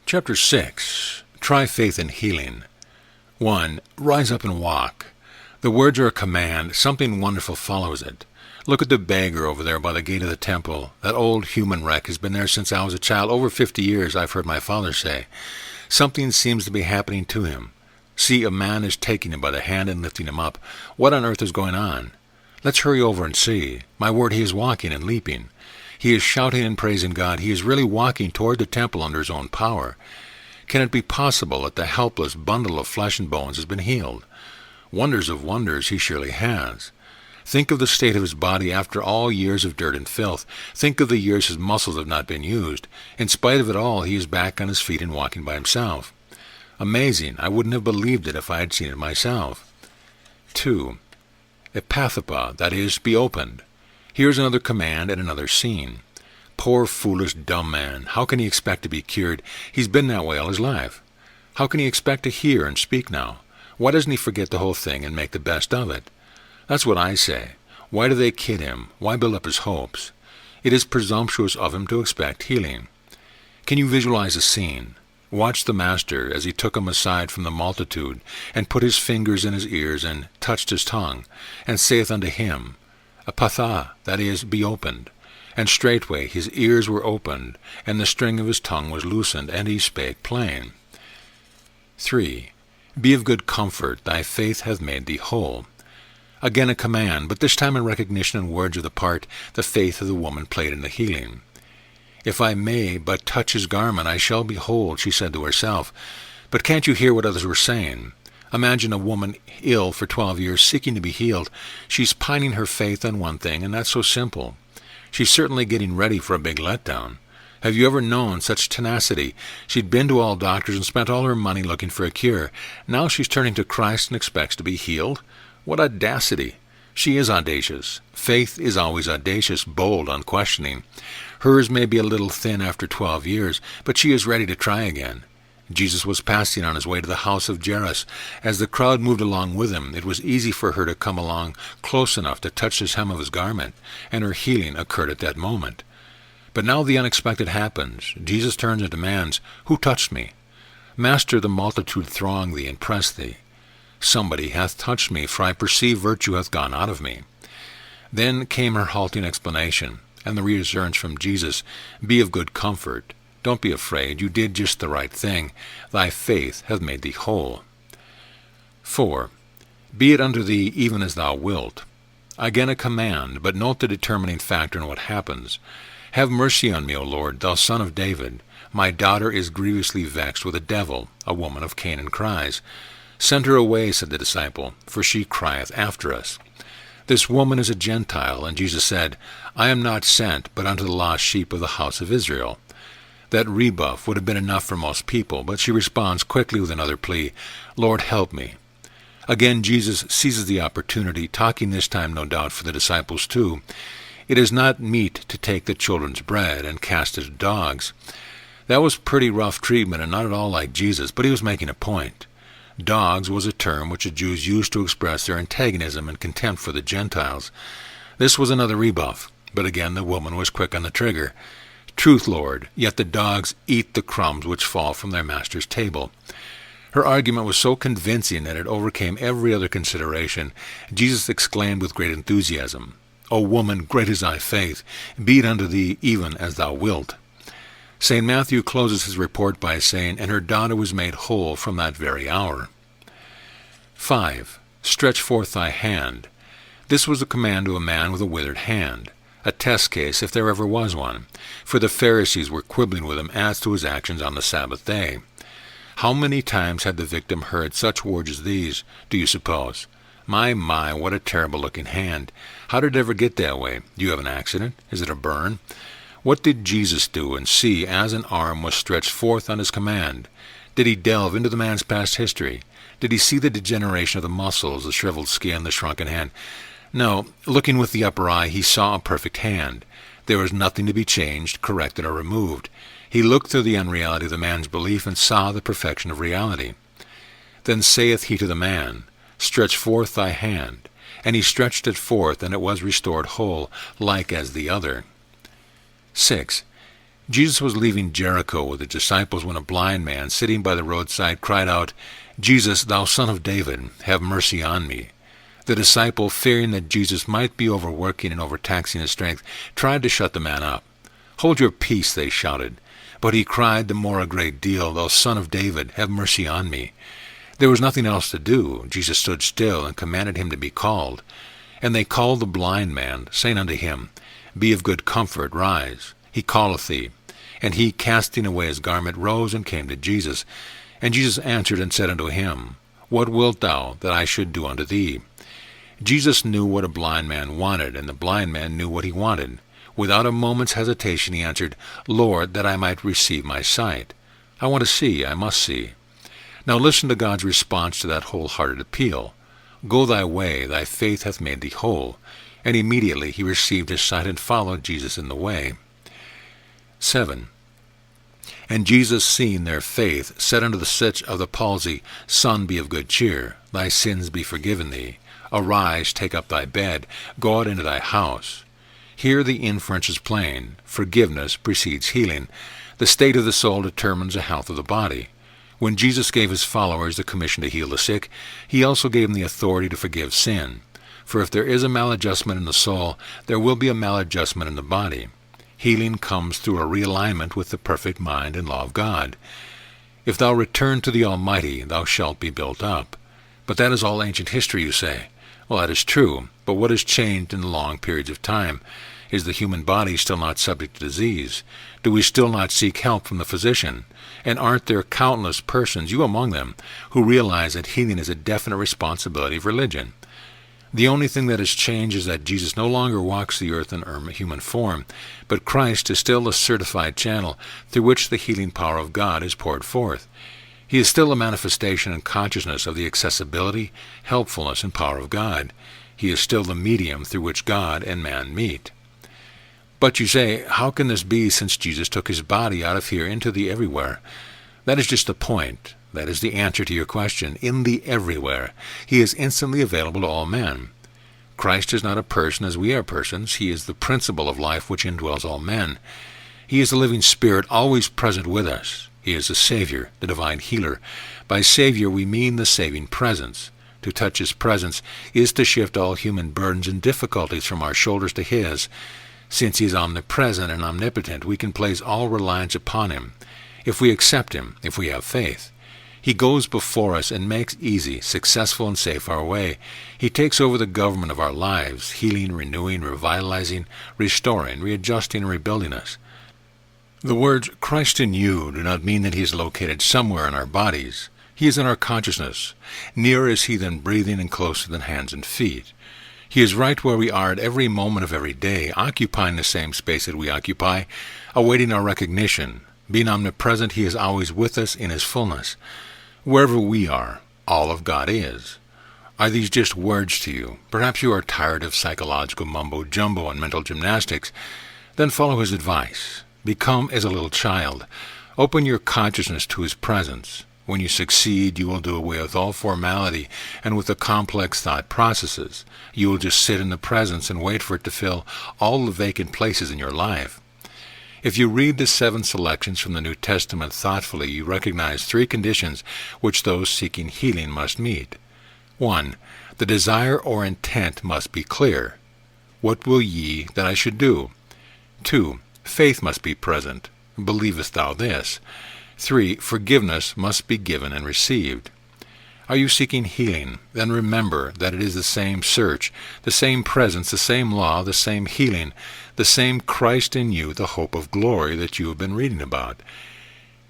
Chapter 6. Try Faith in Healing. 1. Rise up and walk. The words are a command. Something wonderful follows it. Look at the beggar over there by the gate of the temple. That old human wreck has been there since I was a child. Over 50 years, I've heard my father say. Something seems to be happening to him. See, a man is taking him by the hand and lifting him up. What on earth is going on? Let's hurry over and see. My word, he is walking and leaping. He is shouting and praising God. He is really walking toward the temple under his own power. Can it be possible that the helpless bundle of flesh and bones has been healed? Wonders of wonders, he surely has. Think of the state of his body after all years of dirt and filth. Think of the years his muscles have not been used. In spite of it all, he is back on his feet and walking by himself. Amazing. I wouldn't have believed it if I had seen it myself. 2. Epathapa, that is, be opened. Here's another command and another scene. Poor, foolish, dumb man. How can he expect to be cured? He's been that way all his life. How can he expect to hear and speak now? Why doesn't he forget the whole thing and make the best of it? That's what I say. Why do they kid him? Why build up his hopes? It is presumptuous of him to expect healing. Can you visualize the scene? Watch the Master as he took him aside from the multitude, and put his fingers in his ears, and touched his tongue, and saith unto him, Apatha, that is, be opened. And straightway his ears were opened, and the string of his tongue was loosened, and he spake plain. 3. Be of good comfort, thy faith hath made thee whole. Again a command, but this time in recognition and words of the part the faith of the woman played in the healing. If I may but touch his garment, I shall be whole, she said to herself. But can't you hear what others were saying? Imagine a woman ill for 12 years, seeking to be healed. She's pining her faith on one thing, and that's so simple. She's certainly getting ready for a big letdown. Have you ever known such tenacity? She'd been to all doctors and spent all her money looking for a cure. Now she's turning to Christ and expects to be healed? What audacity! She is audacious. Faith is always audacious, bold, unquestioning. Hers may be a little thin after 12 years, but she is ready to try again. Jesus was passing on his way to the house of Jairus. As the crowd moved along with him, it was easy for her to come along close enough to touch the hem of his garment, and her healing occurred at that moment. But now the unexpected happens. Jesus turns and demands, Who touched me? Master, the multitude throng thee and press thee. Somebody hath touched me, for I perceive virtue hath gone out of me. Then came her halting explanation, and the reassurance from Jesus, Be of good comfort. Don't be afraid. You did just the right thing. Thy faith hath made thee whole. 4. Be it unto thee even as thou wilt. Again a command, but note the determining factor in what happens. Have mercy on me, O Lord, thou Son of David. My daughter is grievously vexed with a devil, a woman of Canaan cries. Send her away, said the disciple, for she crieth after us. This woman is a Gentile, and Jesus said, I am not sent but unto the lost sheep of the house of Israel. That rebuff would have been enough for most people, but she responds quickly with another plea, Lord, help me. Again Jesus seizes the opportunity, talking this time no doubt for the disciples too. It is not meet to take the children's bread and cast it to dogs. That was pretty rough treatment and not at all like Jesus, but he was making a point. Dogs was a term which the Jews used to express their antagonism and contempt for the Gentiles. This was another rebuff, but again the woman was quick on the trigger. Truth, Lord, yet the dogs eat the crumbs which fall from their master's table. Her argument was so convincing that it overcame every other consideration. Jesus exclaimed with great enthusiasm, O woman, great is thy faith, be it unto thee even as thou wilt. St. Matthew closes his report by saying, And her daughter was made whole from that very hour. 5. Stretch forth thy hand. This was a command to a man with a withered hand. A test case, if there ever was one, for the Pharisees were quibbling with him as to his actions on the Sabbath day. How many times had the victim heard such words as these, do you suppose? My, what a terrible-looking hand. How did it ever get that way? Do you have an accident? Is it a burn? What did Jesus do and see as an arm was stretched forth on his command? Did he delve into the man's past history? Did he see the degeneration of the muscles, the shriveled skin, the shrunken hand? No, looking with the upper eye, he saw a perfect hand. There was nothing to be changed, corrected, or removed. He looked through the unreality of the man's belief and saw the perfection of reality. Then saith he to the man, Stretch forth thy hand. And he stretched it forth, and it was restored whole, like as the other. 6. Jesus was leaving Jericho with his disciples when a blind man sitting by the roadside cried out, "Jesus, thou Son of David, have mercy on me." The disciple, fearing that Jesus might be overworking and overtaxing his strength, tried to shut the man up. "Hold your peace," they shouted. But he cried the more a great deal, "Thou Son of David, have mercy on me." There was nothing else to do. Jesus stood still and commanded him to be called. And they called the blind man, saying unto him, "Be of good comfort, rise. He calleth thee." And he, casting away his garment, rose and came to Jesus. And Jesus answered and said unto him, "What wilt thou that I should do unto thee?" Jesus knew what a blind man wanted, and the blind man knew what he wanted. Without a moment's hesitation he answered, "Lord, that I might receive my sight. I want to see, I must see." Now listen to God's response to that wholehearted appeal. "Go thy way, thy faith hath made thee whole." And immediately he received his sight and followed Jesus in the way. 7. And Jesus, seeing their faith, said unto the sick of the palsy, "Son, be of good cheer, thy sins be forgiven thee. Arise, take up thy bed, go out into thy house." Here the inference is plain. Forgiveness precedes healing. The state of the soul determines the health of the body. When Jesus gave his followers the commission to heal the sick, he also gave them the authority to forgive sin. For if there is a maladjustment in the soul, there will be a maladjustment in the body. Healing comes through a realignment with the perfect mind and law of God. "If thou return to the Almighty, thou shalt be built up." But that is all ancient history, you say. Well, that is true, but what has changed in the long periods of time? Is the human body still not subject to disease? Do we still not seek help from the physician? And aren't there countless persons, you among them, who realize that healing is a definite responsibility of religion? The only thing that has changed is that Jesus no longer walks the earth in human form, but Christ is still the certified channel through which the healing power of God is poured forth. He is still a manifestation and consciousness of the accessibility, helpfulness, and power of God. He is still the medium through which God and man meet. But you say, how can this be since Jesus took his body out of here into the everywhere? That is just the point. That is the answer to your question. In the everywhere, he is instantly available to all men. Christ is not a person as we are persons. He is the principle of life which indwells all men. He is the living Spirit always present with us. He is the Savior, the divine healer. By Savior we mean the saving presence. To touch his presence is to shift all human burdens and difficulties from our shoulders to his. Since he is omnipresent and omnipotent, we can place all reliance upon him. If we accept him, if we have faith, he goes before us and makes easy, successful, and safe our way. He takes over the government of our lives, healing, renewing, revitalizing, restoring, readjusting, and rebuilding us. The words "Christ in you" do not mean that he is located somewhere in our bodies. He is in our consciousness. Nearer is he than breathing and closer than hands and feet. He is right where we are at every moment of every day, occupying the same space that we occupy, awaiting our recognition. Being omnipresent, he is always with us in his fullness. Wherever we are, all of God is. Are these just words to you? Perhaps you are tired of psychological mumbo-jumbo and mental gymnastics. Then follow his advice. Become as a little child. Open your consciousness to his presence. When you succeed, you will do away with all formality and with the complex thought processes. You will just sit in the presence and wait for it to fill all the vacant places in your life. If you read the 7 selections from the New Testament thoughtfully, you recognize 3 conditions which those seeking healing must meet. 1. The desire or intent must be clear. What will ye that I should do? 2. Faith must be present. Believest thou this? 3. Forgiveness must be given and received. Are you seeking healing? Then remember that it is the same search, the same presence, the same law, the same healing, the same Christ in you, the hope of glory that you have been reading about.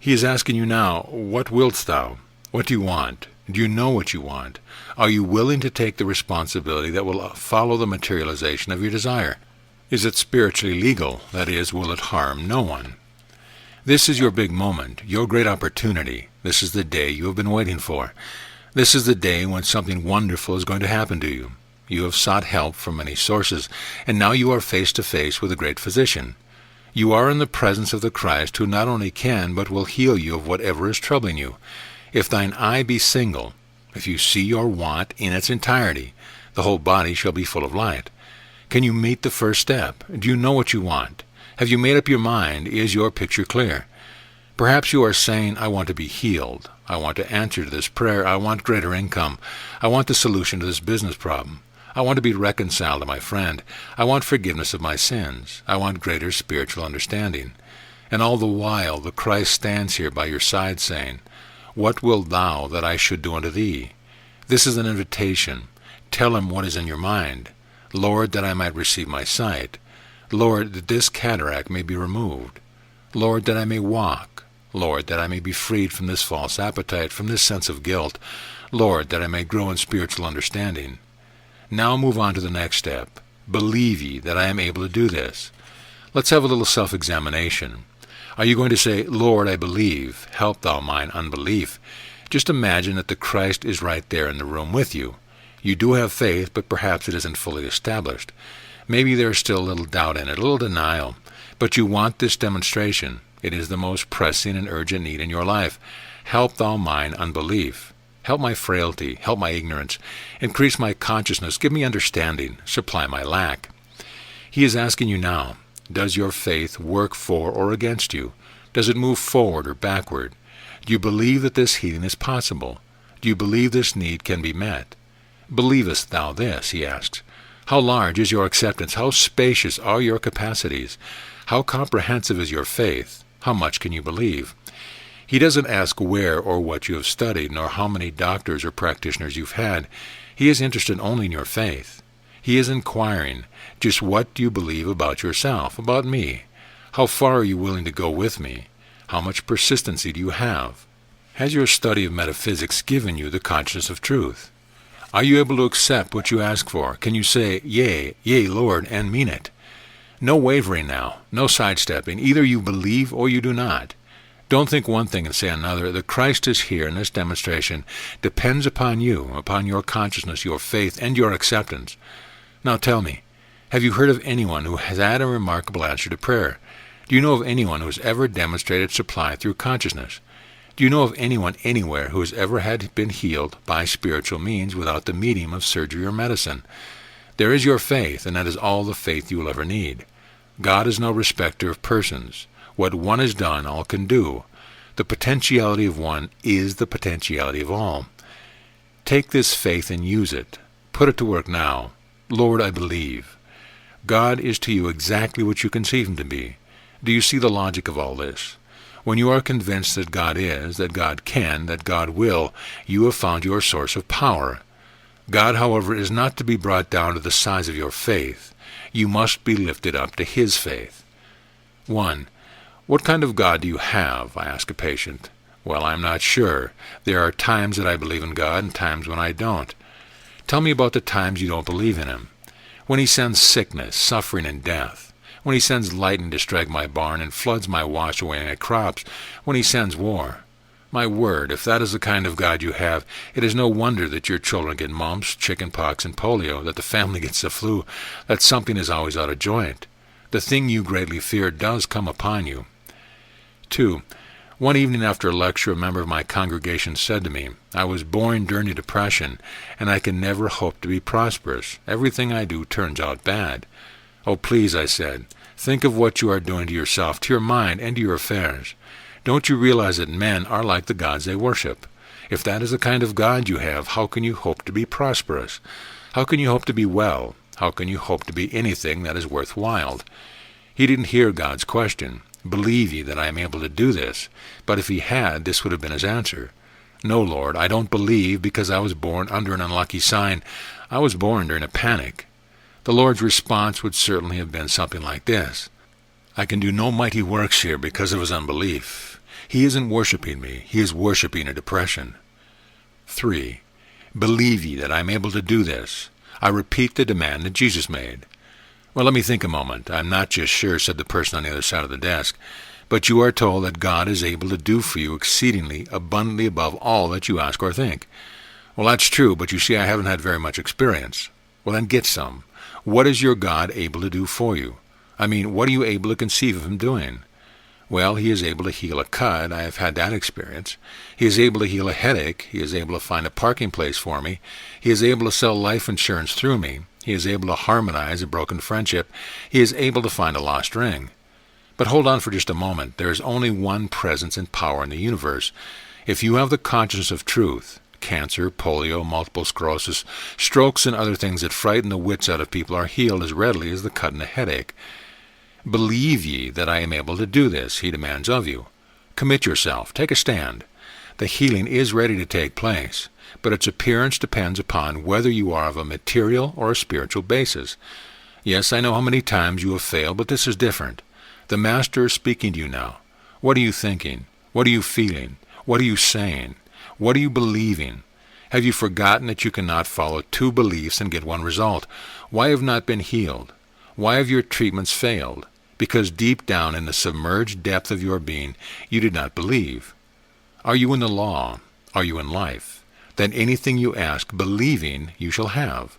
He is asking you now, what wilt thou? What do you want? Do you know what you want? Are you willing to take the responsibility that will follow the materialization of your desire? Is it spiritually legal? That is, will it harm no one? This is your big moment, your great opportunity. This is the day you have been waiting for. This is the day when something wonderful is going to happen to you. You have sought help from many sources, and now you are face to face with a great physician. You are in the presence of the Christ who not only can, but will heal you of whatever is troubling you. If thine eye be single, if you see your want in its entirety, the whole body shall be full of light. Can you meet the first step? Do you know what you want? Have you made up your mind? Is your picture clear? Perhaps you are saying, I want to be healed. I want to answer to this prayer. I want greater income. I want the solution to this business problem. I want to be reconciled to my friend. I want forgiveness of my sins. I want greater spiritual understanding. And all the while the Christ stands here by your side saying, What wilt thou that I should do unto thee? This is an invitation. Tell him what is in your mind. Lord, that I might receive my sight. Lord, that this cataract may be removed. Lord, that I may walk. Lord, that I may be freed from this false appetite, from this sense of guilt. Lord, that I may grow in spiritual understanding. Now move on to the next step. Believe ye that I am able to do this. Let's have a little self-examination. Are you going to say, Lord, I believe, help thou mine unbelief? Just imagine that the Christ is right there in the room with you. You do have faith, but perhaps it isn't fully established. Maybe there's still a little doubt in it, a little denial. But you want this demonstration. It is the most pressing and urgent need in your life. Help thou mine unbelief. Help my frailty. Help my ignorance. Increase my consciousness. Give me understanding. Supply my lack. He is asking you now, does your faith work for or against you? Does it move forward or backward? Do you believe that this healing is possible? Do you believe this need can be met? Believest thou this, he asks. How large is your acceptance? How spacious are your capacities? How comprehensive is your faith? How much can you believe? He doesn't ask where or what you have studied, nor how many doctors or practitioners you've had. He is interested only in your faith. He is inquiring, just what do you believe about yourself, about me? How far are you willing to go with me? How much persistency do you have? Has your study of metaphysics given you the consciousness of truth? Are you able to accept what you ask for? Can you say, Yea, yea, Lord, and mean it? No wavering now, no sidestepping. Either you believe or you do not. Don't think one thing and say another. The Christ is here, and this demonstration depends upon you, upon your consciousness, your faith, and your acceptance. Now tell me, have you heard of anyone who has had a remarkable answer to prayer? Do you know of anyone who has ever demonstrated supply through consciousness? Do you know of anyone anywhere who has ever been healed by spiritual means without the medium of surgery or medicine? There is your faith, and that is all the faith you will ever need. God is no respecter of persons. What one has done, all can do. The potentiality of one is the potentiality of all. Take this faith and use it. Put it to work now. Lord, I believe. God is to you exactly what you conceive him to be. Do you see the logic of all this? When you are convinced that God is, that God can, that God will, you have found your source of power. God, however, is not to be brought down to the size of your faith. You must be lifted up to his faith. 1. What kind of God do you have? I ask a patient. Well, I'm not sure. There are times that I believe in God and times when I don't. Tell me about the times you don't believe in him. When he sends sickness, suffering, and death. When he sends lightning to strike my barn and floods my wash away my crops. When he sends war. My word, if that is the kind of God you have, it is no wonder that your children get mumps, chicken pox, and polio, that the family gets the flu, that something is always out of joint. The thing you greatly fear does come upon you. 2. One evening after a lecture, a member of my congregation said to me, I was born during a depression, and I can never hope to be prosperous. Everything I do turns out bad. Oh, please, I said, think of what you are doing to yourself, to your mind, and to your affairs. Don't you realize that men are like the gods they worship? If that is the kind of God you have, how can you hope to be prosperous? How can you hope to be well? How can you hope to be anything that is worthwhile? He didn't hear God's question. Believe ye that I am able to do this? But if he had, this would have been his answer. No, Lord, I don't believe because I was born under an unlucky sign. I was born during a panic. The Lord's response would certainly have been something like this. I can do no mighty works here because of his unbelief. He isn't worshiping me. He is worshiping a depression. 3. Believe ye that I am able to do this? I repeat the demand that Jesus made. Well, let me think a moment. I'm not just sure, said the person on the other side of the desk. But you are told that God is able to do for you exceedingly, abundantly above all that you ask or think. Well, that's true, but you see I haven't had very much experience. Well, then get some. What is your God able to do for you? I mean, what are you able to conceive of him doing? Well, he is able to heal a cut. I have had that experience. He is able to heal a headache. He is able to find a parking place for me. He is able to sell life insurance through me. He is able to harmonize a broken friendship. He is able to find a lost ring. But hold on for just a moment. There is only one presence and power in the universe. If you have the consciousness of truth, cancer, polio, multiple sclerosis, strokes, and other things that frighten the wits out of people are healed as readily as the cut in a headache. Believe ye that I am able to do this, he demands of you. Commit yourself. Take a stand. The healing is ready to take place, but its appearance depends upon whether you are of a material or a spiritual basis. Yes, I know how many times you have failed, but this is different. The Master is speaking to you now. What are you thinking? What are you feeling? What are you saying? What are you believing? Have you forgotten that you cannot follow two beliefs and get one result? Why have not been healed? Why have your treatments failed? Because deep down in the submerged depth of your being, you did not believe. Are you in the law? Are you in life? Then anything you ask, believing, you shall have.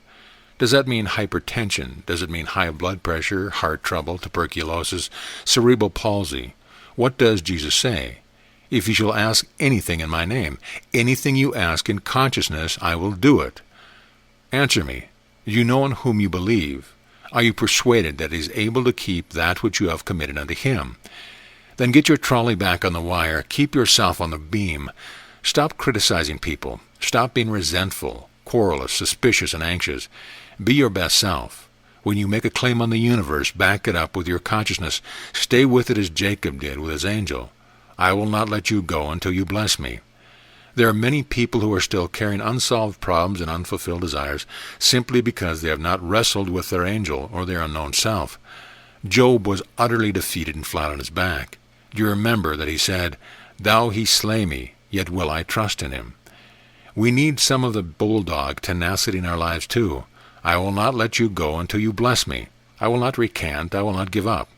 Does that mean hypertension? Does it mean high blood pressure, heart trouble, tuberculosis, cerebral palsy? What does Jesus say? If you shall ask anything in my name, anything you ask in consciousness, I will do it. Answer me. Do you know in whom you believe? Are you persuaded that he is able to keep that which you have committed unto him? Then get your trolley back on the wire. Keep yourself on the beam. Stop criticizing people. Stop being resentful, querulous, suspicious, and anxious. Be your best self. When you make a claim on the universe, back it up with your consciousness. Stay with it as Jacob did with his angel. I will not let you go until you bless me. There are many people who are still carrying unsolved problems and unfulfilled desires simply because they have not wrestled with their angel or their unknown self. Job was utterly defeated and flat on his back. Do you remember that he said, "Though he slay me, yet will I trust in him"? We need some of the bulldog tenacity in our lives too. I will not let you go until you bless me. I will not recant. I will not give up.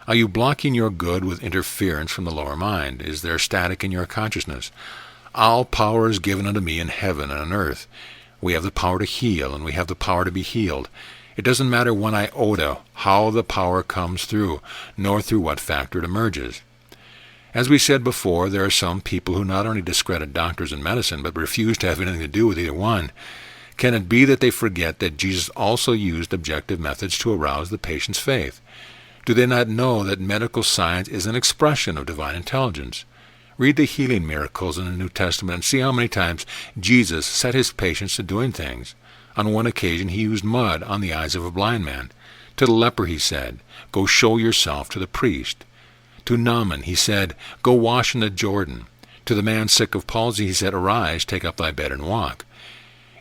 Are you blocking your good with interference from the lower mind? Is there static in your consciousness? All power is given unto me in heaven and on earth. We have the power to heal, and we have the power to be healed. It doesn't matter one iota how the power comes through, nor through what factor it emerges. As we said before, there are some people who not only discredit doctors and medicine, but refuse to have anything to do with either one. Can it be that they forget that Jesus also used objective methods to arouse the patient's faith? Do they not know that medical science is an expression of divine intelligence? Read the healing miracles in the New Testament and see how many times Jesus set his patients to doing things. On one occasion he used mud on the eyes of a blind man. To the leper he said, "Go show yourself to the priest." To Naaman he said, "Go wash in the Jordan." To the man sick of palsy he said, "Arise, take up thy bed and walk."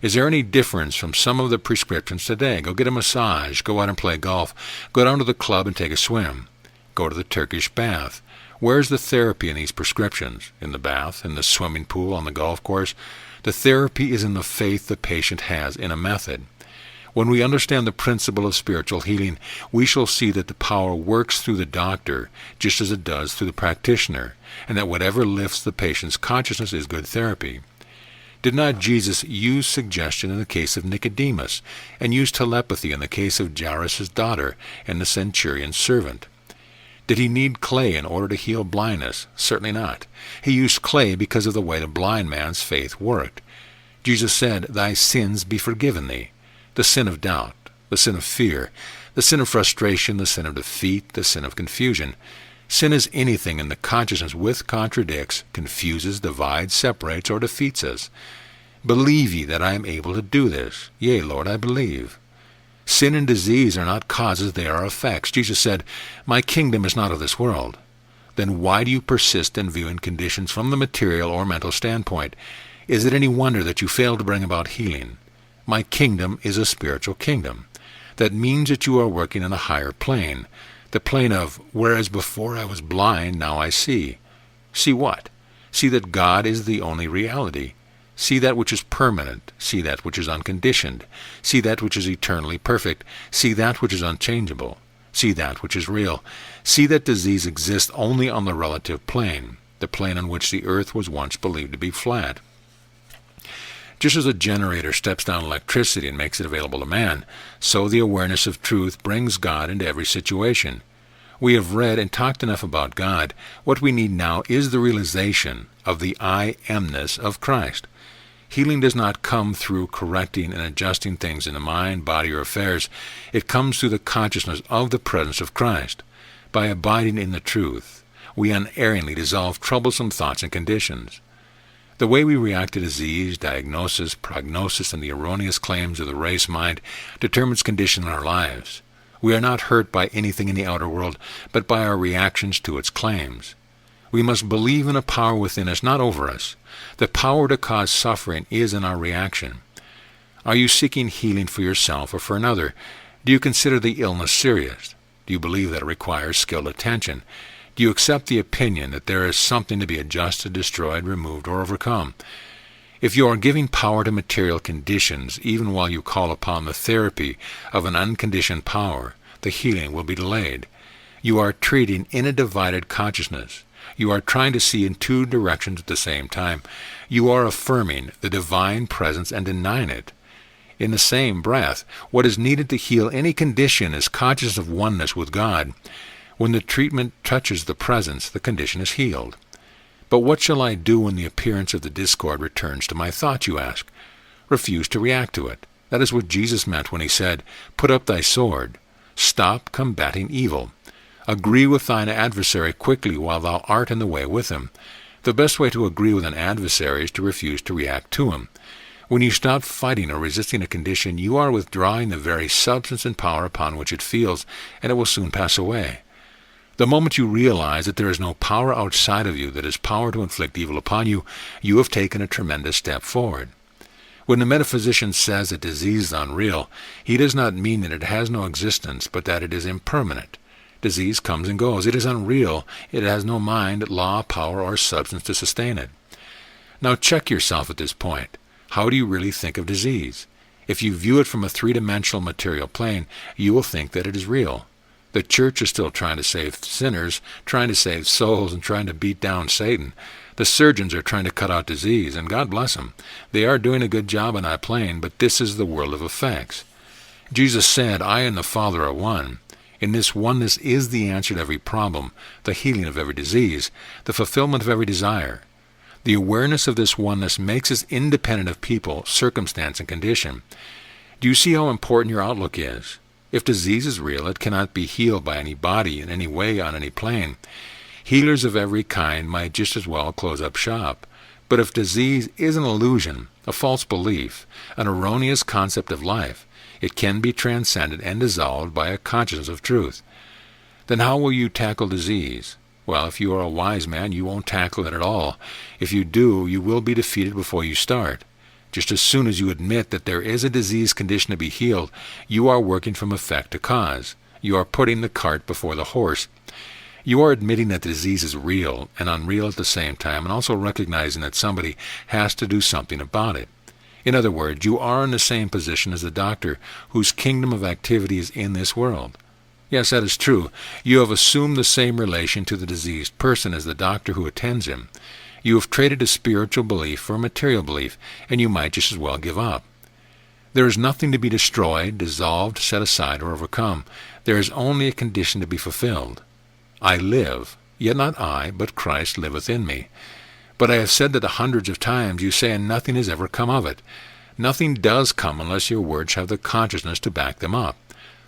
Is there any difference from some of the prescriptions today? Go get a massage, go out and play golf, go down to the club and take a swim, go to the Turkish bath. Where's the therapy in these prescriptions? In the bath, in the swimming pool, on the golf course? The therapy is in the faith the patient has in a method. When we understand the principle of spiritual healing, we shall see that the power works through the doctor just as it does through the practitioner, and that whatever lifts the patient's consciousness is good therapy. Did not Jesus use suggestion in the case of Nicodemus, and use telepathy in the case of Jairus' daughter and the centurion's servant? Did he need clay in order to heal blindness? Certainly not. He used clay because of the way the blind man's faith worked. Jesus said, "Thy sins be forgiven thee." The sin of doubt, the sin of fear, the sin of frustration, the sin of defeat, the sin of confusion. Sin is anything in the consciousness which contradicts, confuses, divides, separates, or defeats us. Believe ye that I am able to do this? Yea, Lord, I believe. Sin and disease are not causes, they are effects. Jesus said, "My kingdom is not of this world." Then why do you persist in viewing conditions from the material or mental standpoint? Is it any wonder that you fail to bring about healing? My kingdom is a spiritual kingdom. That means that you are working on a higher plane. The plane of, whereas before I was blind, now I see. See what? See that God is the only reality. See that which is permanent. See that which is unconditioned. See that which is eternally perfect. See that which is unchangeable. See that which is real. See that disease exists only on the relative plane, the plane on which the earth was once believed to be flat. Just as a generator steps down electricity and makes it available to man, so the awareness of truth brings God into every situation. We have read and talked enough about God. What we need now is the realization of the I amness of Christ. Healing does not come through correcting and adjusting things in the mind, body, or affairs. It comes through the consciousness of the presence of Christ. By abiding in the truth, we unerringly dissolve troublesome thoughts and conditions. The way we react to disease, diagnosis, prognosis, and the erroneous claims of the race mind determines condition in our lives. We are not hurt by anything in the outer world, but by our reactions to its claims. We must believe in a power within us, not over us. The power to cause suffering is in our reaction. Are you seeking healing for yourself or for another? Do you consider the illness serious? Do you believe that it requires skilled attention? Do you accept the opinion that there is something to be adjusted, destroyed, removed, or overcome? If you are giving power to material conditions, even while you call upon the therapy of an unconditioned power, the healing will be delayed. You are treating in a divided consciousness. You are trying to see in two directions at the same time. You are affirming the divine presence and denying it. In the same breath, what is needed to heal any condition is consciousness of oneness with God. When the treatment touches the presence, the condition is healed. But what shall I do when the appearance of the discord returns to my thought, you ask? Refuse to react to it. That is what Jesus meant when he said, "Put up thy sword." Stop combating evil. Agree with thine adversary quickly while thou art in the way with him. The best way to agree with an adversary is to refuse to react to him. When you stop fighting or resisting a condition, you are withdrawing the very substance and power upon which it feels, and it will soon pass away. The moment you realize that there is no power outside of you that has power to inflict evil upon you, you have taken a tremendous step forward. When the metaphysician says that disease is unreal, he does not mean that it has no existence, but that it is impermanent. Disease comes and goes. It is unreal. It has no mind, law, power, or substance to sustain it. Now check yourself at this point. How do you really think of disease? If you view it from a three-dimensional material plane, you will think that it is real. The church is still trying to save sinners, trying to save souls, and trying to beat down Satan. The surgeons are trying to cut out disease, and God bless them. They are doing a good job on that plane, but this is the world of effects. Jesus said, "I and the Father are one." In this oneness is the answer to every problem, the healing of every disease, the fulfillment of every desire. The awareness of this oneness makes us independent of people, circumstance, and condition. Do you see how important your outlook is? If disease is real, it cannot be healed by any body in any way on any plane. Healers of every kind might just as well close up shop. But if disease is an illusion, a false belief, an erroneous concept of life, it can be transcended and dissolved by a consciousness of truth. Then how will you tackle disease? Well, if you are a wise man, you won't tackle it at all. If you do, you will be defeated before you start. Just as soon as you admit that there is a disease condition to be healed, you are working from effect to cause. You are putting the cart before the horse. You are admitting that the disease is real and unreal at the same time, and also recognizing that somebody has to do something about it. In other words, you are in the same position as the doctor whose kingdom of activity is in this world. Yes, that is true. You have assumed the same relation to the diseased person as the doctor who attends him. You have traded a spiritual belief for a material belief, and you might just as well give up. There is nothing to be destroyed, dissolved, set aside, or overcome. There is only a condition to be fulfilled. I live, yet not I, but Christ liveth in me. But I have said that hundreds of times, you say, and nothing has ever come of it. Nothing does come unless your words have the consciousness to back them up,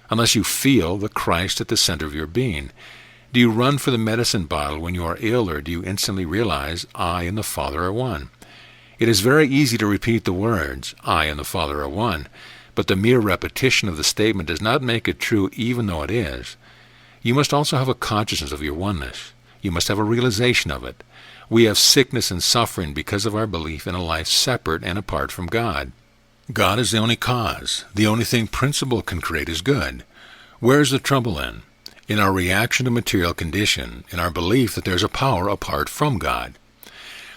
unless you feel the Christ at the center of your being. Do you run for the medicine bottle when you are ill, or do you instantly realize, I and the Father are one? It is very easy to repeat the words, I and the Father are one, but the mere repetition of the statement does not make it true even though it is. You must also have a consciousness of your oneness. You must have a realization of it. We have sickness and suffering because of our belief in a life separate and apart from God. God is the only cause. The only thing principle can create is good. Where is the trouble then? In our reaction to material condition, in our belief that there is a power apart from God.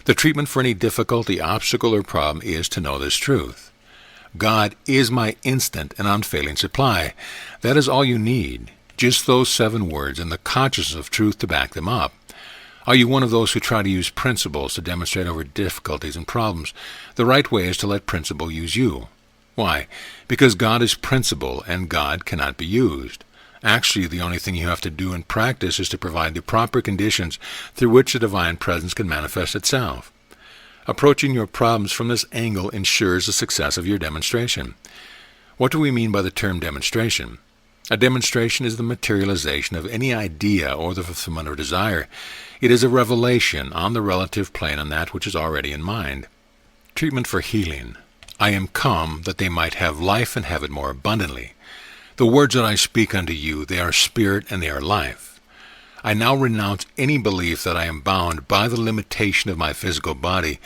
The treatment for any difficulty, obstacle, or problem is to know this truth. God is my instant and unfailing supply. That is all you need. Just those 7 words and the consciousness of truth to back them up. Are you one of those who try to use principles to demonstrate over difficulties and problems? The right way is to let principle use you. Why? Because God is principle and God cannot be used. Actually, the only thing you have to do in practice is to provide the proper conditions through which the divine presence can manifest itself. Approaching your problems from this angle ensures the success of your demonstration. What do we mean by the term demonstration? A demonstration is the materialization of any idea or the fulfillment of desire. It is a revelation on the relative plane on that which is already in mind. Treatment for healing. I am come that they might have life and have it more abundantly. The words that I speak unto you, they are spirit and they are life. I now renounce any belief that I am bound by the limitation of my physical body.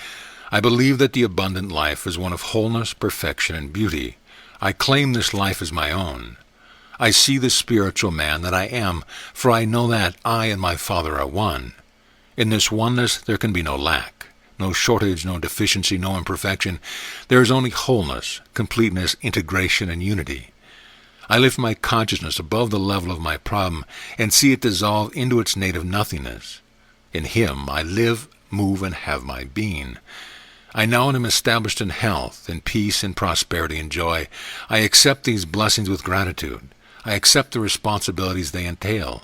I believe that the abundant life is one of wholeness, perfection, and beauty. I claim this life as my own. I see the spiritual man that I am, for I know that I and my Father are one. In this oneness there can be no lack, no shortage, no deficiency, no imperfection. There is only wholeness, completeness, integration, and unity. I lift my consciousness above the level of my problem and see it dissolve into its native nothingness. In Him I live, move, and have my being. I now am established in health, in peace, in prosperity, and joy. I accept these blessings with gratitude. I accept the responsibilities they entail.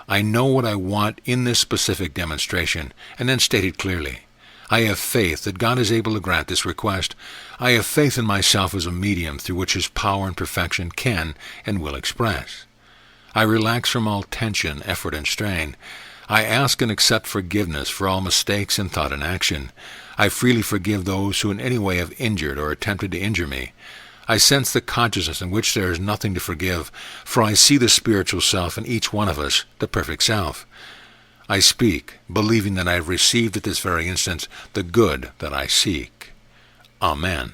I know what I want in this specific demonstration, and then state it clearly. I have faith that God is able to grant this request. I have faith in myself as a medium through which His power and perfection can and will express. I relax from all tension, effort, and strain. I ask and accept forgiveness for all mistakes in thought and action. I freely forgive those who in any way have injured or attempted to injure me. I sense the consciousness in which there is nothing to forgive, for I see the spiritual self in each one of us, the perfect self. I speak, believing that I have received at this very instant the good that I seek. Amen.